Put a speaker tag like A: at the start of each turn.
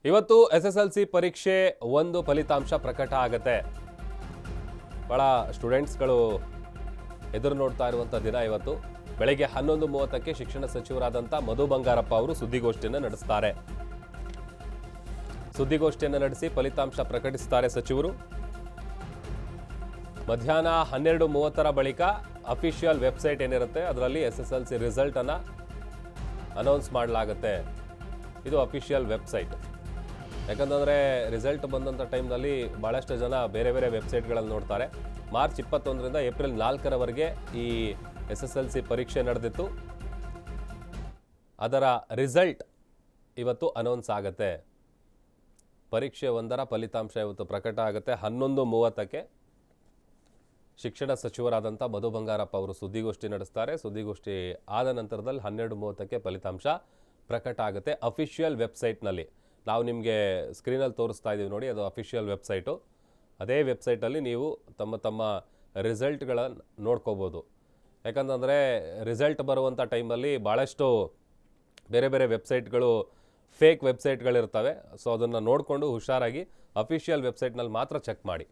A: ಇವತ್ತು SSLC ಪರೀಕ್ಷೆ ಒಂದು ಫಲಿತಾಂಶ ಪ್ರಕಟ ಆಗುತ್ತೆ. ಬಹಳ ಸ್ಟೂಡೆಂಟ್ಸ್ಗಳು ಎದುರು ನೋಡ್ತಾ ಇರುವಂಥ ದಿನ ಇವತ್ತು. ಬೆಳಗ್ಗೆ 11:30ಕ್ಕೆ ಶಿಕ್ಷಣ ಸಚಿವರಾದಂಥ ಮಧು ಬಂಗಾರಪ್ಪ ಅವರು ಸುದ್ದಿಗೋಷ್ಠಿಯನ್ನು ನಡೆಸ್ತಾರೆ. ಸುದ್ದಿಗೋಷ್ಠಿಯನ್ನು ನಡೆಸಿ ಫಲಿತಾಂಶ ಪ್ರಕಟಿಸುತ್ತಾರೆ ಸಚಿವರು. ಮಧ್ಯಾಹ್ನ 12:30ರ ಬಳಿಕ ಅಫಿಷಿಯಲ್ ವೆಬ್ಸೈಟ್ ಏನಿರುತ್ತೆ ಅದರಲ್ಲಿ SSLC ರಿಸಲ್ಟ್ ಅನ್ನು ಅನೌನ್ಸ್ ಮಾಡಲಾಗುತ್ತೆ. ಇದು ಅಫಿಷಿಯಲ್ ವೆಬ್ಸೈಟ್. ಯಾಕಂತಂದರೆ ರಿಸಲ್ಟ್ ಬಂದಂಥ ಟೈಮ್ನಲ್ಲಿ ಭಾಳಷ್ಟು ಜನ ಬೇರೆ ಬೇರೆ ವೆಬ್ಸೈಟ್ಗಳಲ್ಲಿ ನೋಡ್ತಾರೆ. ಮಾರ್ಚ್ 21ರಿಂದ ಏಪ್ರಿಲ್ 4ರವರೆಗೆ ಈ SSLC ಪರೀಕ್ಷೆ ನಡೆದಿತ್ತು. ಅದರ ರಿಸಲ್ಟ್ ಇವತ್ತು ಅನೌನ್ಸ್ ಆಗುತ್ತೆ. ಪರೀಕ್ಷೆ ಒಂದರ ಫಲಿತಾಂಶ ಇವತ್ತು ಪ್ರಕಟ ಆಗುತ್ತೆ. 11:30ಕ್ಕೆ ಶಿಕ್ಷಣ ಸಚಿವರಾದಂಥ ಮಧು ಬಂಗಾರಪ್ಪ ಅವರು ಸುದ್ದಿಗೋಷ್ಠಿ ನಡೆಸ್ತಾರೆ. ಸುದ್ದಿಗೋಷ್ಠಿ ಆದ ನಂತರದಲ್ಲಿ 12:30ಕ್ಕೆ ಫಲಿತಾಂಶ ಪ್ರಕಟ ಆಗುತ್ತೆ ಅಫಿಷಿಯಲ್ ವೆಬ್ಸೈಟ್ನಲ್ಲಿ. ನಾವು ನಿಮಗೆ ಸ್ಕ್ರೀನಲ್ಲಿ ತೋರಿಸ್ತಾ ಇದ್ದೀವಿ ನೋಡಿ, ಅದು ಅಫಿಷಿಯಲ್ ವೆಬ್ಸೈಟು. ಅದೇ ವೆಬ್ಸೈಟಲ್ಲಿ ನೀವು ತಮ್ಮ ರಿಸಲ್ಟ್ಗಳನ್ನು ನೋಡ್ಕೋಬೋದು. ಯಾಕಂತಂದರೆ ರಿಸಲ್ಟ್ ಬರುವಂಥ ಟೈಮಲ್ಲಿ ಭಾಳಷ್ಟು ಬೇರೆ ಬೇರೆ ವೆಬ್ಸೈಟ್ಗಳು ಫೇಕ್ ವೆಬ್ಸೈಟ್ಗಳಿರ್ತವೆ. ಸೊ ಅದನ್ನು ನೋಡಿಕೊಂಡು ಹುಷಾರಾಗಿ ಅಫಿಷಿಯಲ್ ವೆಬ್ಸೈಟ್ನಲ್ಲಿ ಮಾತ್ರ ಚೆಕ್ ಮಾಡಿ.